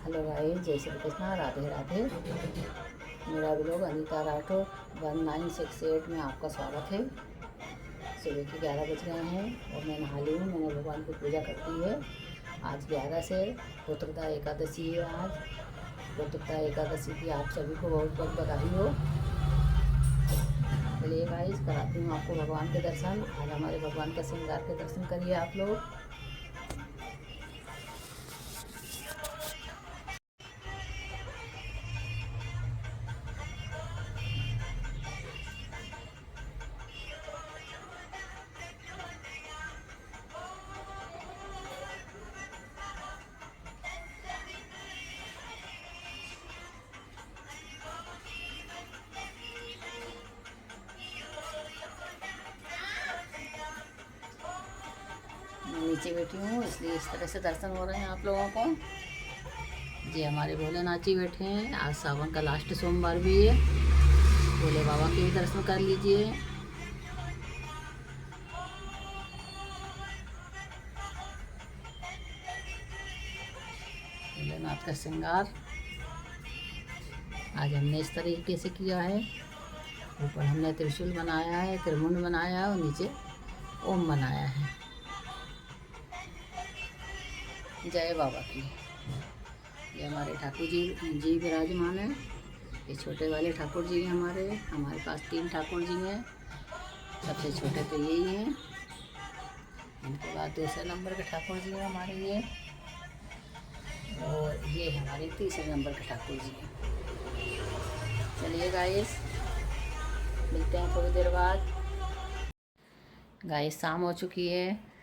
Hello guys, जय श्री कृष्णा, राधे राधे। मेरा blog Anita Rathore 1968 में आपका स्वागत है। सुबह के 11 बज गए हैं और मैं नहा ली हूँ। मैंने भगवान की पूजा कर दी है। आज 11 से पुत्रदा एकादशी है। आज पुत्रदा एकादशी की आप सभी को बहुत बहुत बधाई हो। चलिए गाइस, कराती हूँ आपको भगवान के दर्शन। आज हमारे भगवान का श्रृंगार के दर्शन करिए आप लोग। नीचे बैठी हूँ इसलिए इस तरह से दर्शन हो रहे हैं आप लोगों को। जी, हमारे भोलेनाथ जी बैठे हैं। आज सावन का लास्ट सोमवार भी है। भोले बाबा के भी दर्शन कर लीजिए। भोलेनाथ का श्रृंगार आज हमने इस तरीके से किया है। ऊपर हमने त्रिशूल बनाया है, त्रिमुंड बनाया है और नीचे ओम बनाया है। जय बाबा की। ये हमारे ठाकुर जी विराजमान है। ये छोटे वाले ठाकुर जी हैं हमारे पास 3 ठाकुर जी हैं। सबसे छोटे तो यही हैं। इनके बाद दूसरे नंबर के ठाकुर जी हैं हमारे ये, और ये हमारे तीसरे नंबर के ठाकुर जी हैं। चलिए गाइस, मिलते हैं थोड़ी देर बाद। गाइस, शाम हो चुकी है।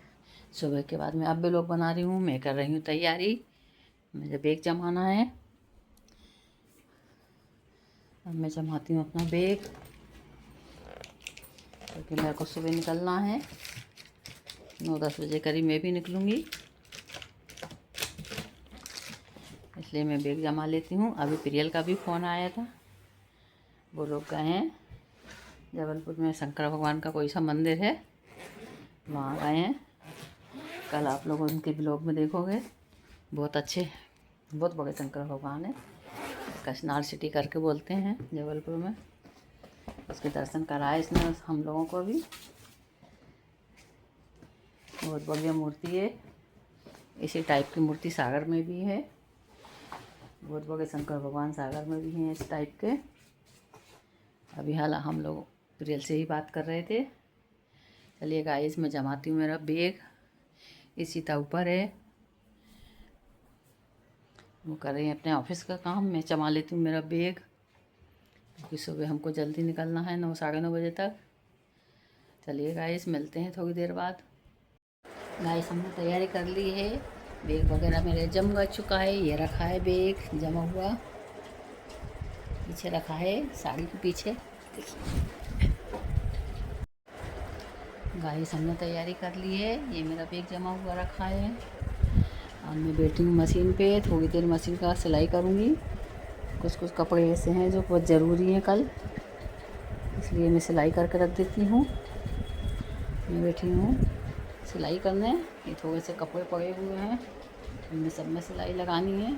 सुबह के बाद मैं अब भी लोग बना रही हूँ। मैं कर रही हूँ तैयारी। मुझे बैग जमाना है। अब मैं जमाती हूँ अपना बैग, क्योंकि मेरे को सुबह निकलना है। 9-10 बजे करीब मैं भी निकलूँगी, इसलिए मैं बैग जमा लेती हूँ। अभी प्रियल का भी फ़ोन आया था। वो लोग गए हैं जबलपुर में, शंकर भगवान का कोई सा मंदिर है, वहाँ गए हैं। कल आप लोग उनके ब्लॉग में देखोगे। बहुत बड़े शंकर भगवान है। कशनार सिटी करके बोलते हैं जबलपुर में। उसके दर्शन कराए इसने हम लोगों को भी। बहुत बढ़िया मूर्ति है। इसी टाइप की मूर्ति सागर में भी है। बहुत बड़े शंकर भगवान सागर में भी हैं इस टाइप के। अभी हाल हम लोग प्रियल से ही बात कर रहे थे। चलिए गाइस, मैं जमाती हूँ मेरा बैग। इसी तरह ऊपर है, वो कर रही हैं अपने ऑफिस का काम। मैं जमा लेती हूँ मेरा बैग, क्योंकि सुबह हमको जल्दी निकलना है 9-9:30 बजे तक। चलिए गाइस, मिलते हैं थोड़ी देर बाद। गाइस, हमने तैयारी कर ली है। बैग वगैरह मेरे जम चुका है। ये रखा है बैग जमा हुआ, पीछे रखा है साड़ी के पीछे। गाइस, हमने तैयारी कर ली है। ये मेरा बैग जमा हुआ रखा है और मैं बैठी हूँ मशीन पे। थोड़ी देर मशीन का सिलाई करूँगी। कुछ कपड़े ऐसे हैं जो बहुत ज़रूरी हैं कल, इसलिए मैं सिलाई करके रख देती हूँ। मैं बैठी हूँ सिलाई करने। ये थोड़े से कपड़े पड़े हुए हैं, इनमें सब में सिलाई लगानी है।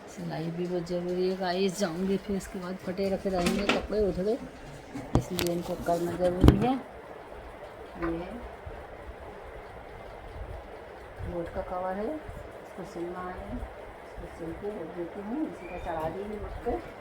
सिलाई भी बहुत ज़रूरी है गाइस। जाऊँगी फिर इसके बाद फटे रखे रहेंगे कपड़े उधरे, इसलिए इनको करना ज़रूरी है। ये बोर्ड का कवर है, इसको सिलना है। इसको सिल के रख देती हूँ, इसी का चढ़ा दी बोर्ड पे।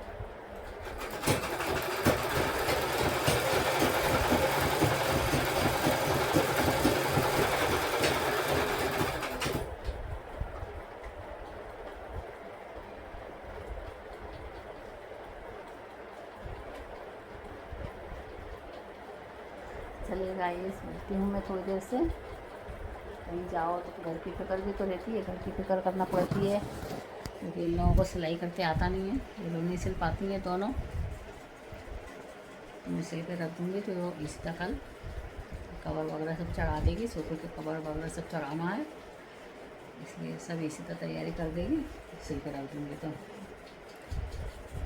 चलिए गाइस, मिलती हूँ मैं थोड़ी देर से। कहीं जाओ तो घर की फिक्र भी तो रहती है, घर की फिक्र करना पड़ती है, क्योंकि इन लोगों को सिलाई करते आता नहीं है। ये लोग नहीं सिल पाती हैं दोनों। तो मैं सिल कर रख दूँगी, तो वो इसी तक कल कवर वगैरह सब चढ़ा देगी। सोफे के कवर वगैरह सब चढ़ाना है, इसलिए सब इसी तरह तैयारी कर देगी। सिल कर रख दूँगी। तो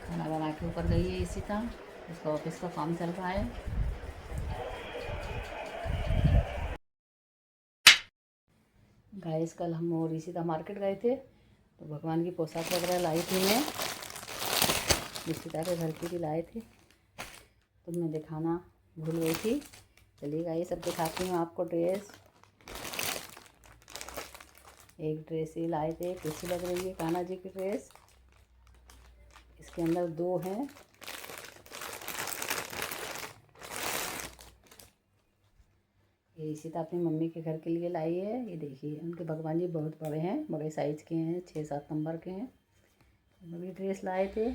खाना बना के ऊपर गई है इसी तरह, उसका ऑफिस का काम चल रहा है। गाइस कल हम और ऋषिता मार्केट गए थे तो भगवान की पोशाक वगैरह लाई थी मैं, ऋषिता के घर की भी लाए थे तो मैं दिखाना भूल गई थी। चलिए गाइस सब दिखाती हूँ आपको ड्रेस। एक ड्रेस ही लाए थे, कैसी लग रही है कान्हा जी की ड्रेस। इसके अंदर 2 हैं। ये ऋषिता अपनी मम्मी के घर के लिए लाई है। ये देखिए उनके भगवान जी बहुत बड़े हैं, बड़े साइज़ के हैं, 6-7 नंबर के हैं। बड़ी ड्रेस लाए थे।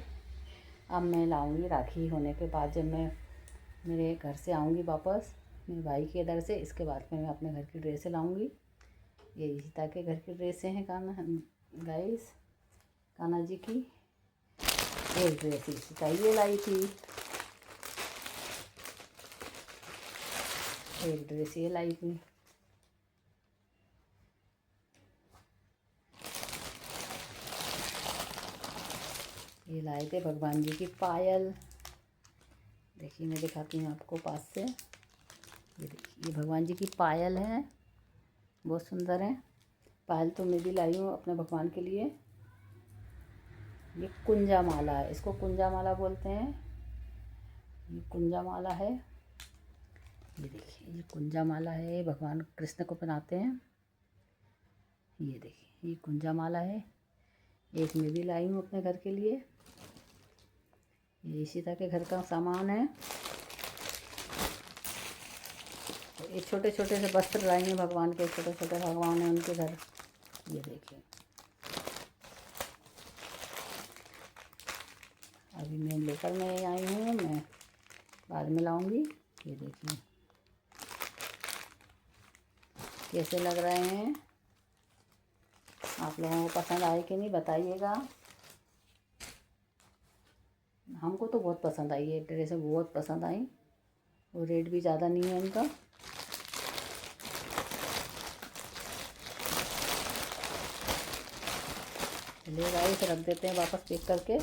अब मैं लाऊंगी राखी होने के बाद, जब मैं मेरे घर से आऊँगी वापस मेरे भाई के इधर से, इसके बाद में मैं अपने घर की ड्रेसें लाऊंगी। ये ऋषिता के घर की ड्रेसें हैं गाइस कान्हा जी की। एक ड्रेस ऋषिता ये लाई थी, एक ड्रेस ये लाई थी। ये लाए थे भगवान जी की पायल। देखिए मैं दिखाती हूँ आपको पास से। ये देखिए ये भगवान जी की पायल है, बहुत सुंदर है। पायल तो मैं भी लाई हूँ अपने भगवान के लिए। ये कुंजा माला है, इसको कुंजा माला बोलते हैं। ये कुंजा माला है। ये देखिए ये कुंजा माला है, भगवान कृष्ण को पहनाते हैं। ये देखिए ये कुंजा माला है। एक मैं भी लाई हूँ अपने घर के लिए। ये ऋषिता के घर का सामान है। ये छोटे छोटे से वस्त्र लाई हैं भगवान के, छोटे छोटे भगवान हैं उनके घर। ये देखिए अभी मैं लेकर मैं आई हूँ, मैं बाद में लाऊंगी। ये देखिए कैसे लग रहे हैं, आप लोगों को पसंद आए कि नहीं बताइएगा। हमको तो बहुत पसंद आई, ये ड्रेसें बहुत पसंद आई और रेट भी ज़्यादा नहीं है इनका। चलिए गाइस रख देते हैं वापस पैक करके।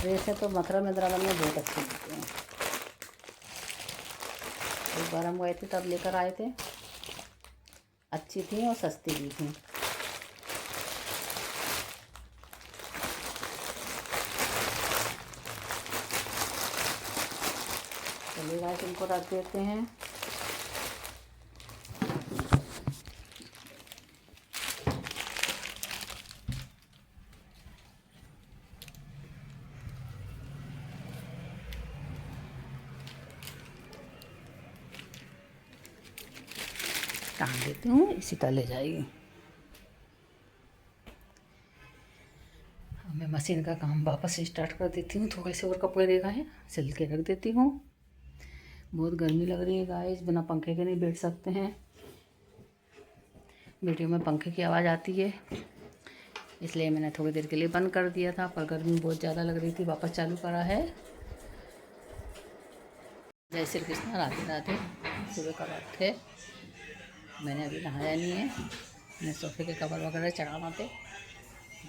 ड्रेसें तो मथुरा में वृंदावन में बहुत अच्छी लगती हैं। एक बार हम गए थे तब लेकर आए थे, अच्छी थी और सस्ती भी थी। चलिए गाइस इनको रख देते हैं। टांग देती हूँ, इसी तरह ले जाएगी। मैं मशीन का काम वापस स्टार्ट कर देती हूँ। थोड़े से और कपड़े रह गए हैं, सिल के रख देती हूँ। बहुत गर्मी लग रही है गाइस, बिना पंखे के नहीं बैठ सकते हैं। वीडियो में पंखे की आवाज़ आती है, इसलिए मैंने थोड़ी देर के लिए बंद कर दिया था, पर गर्मी बहुत ज़्यादा लग रही थी, वापस चालू करा है। जय श्री कृष्ण, राधे राधे। सुबह का वक्त है, मैंने अभी नहाया नहीं है। मैं सोफे के कवर वगैरह चढ़ाना थे,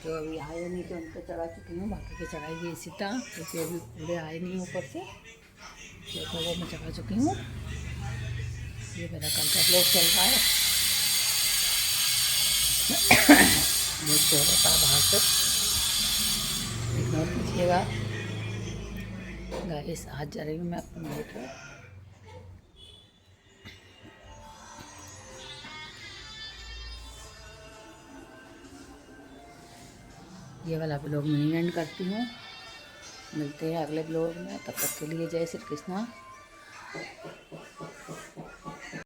जो अभी आए नहीं थे उनको चढ़ा चुकी हूँ। बाकी के चढ़ाई इसी तरह, क्योंकि अभी पूरे आए नहीं ऊपर से, तो वो मैं चढ़ा चुकी हूँ। ये मेरा कल का ब्लॉग चल रहा है। बहुत शोर होता है बाहर से, इग्नोर कीजिएगा गाइस। आज जा रही हूँ मैं अपने मायके। ये वाला ब्लॉग मैं एंड करती हूँ। मिलते हैं अगले ब्लॉग में, तब तक के लिए जय श्री कृष्णा।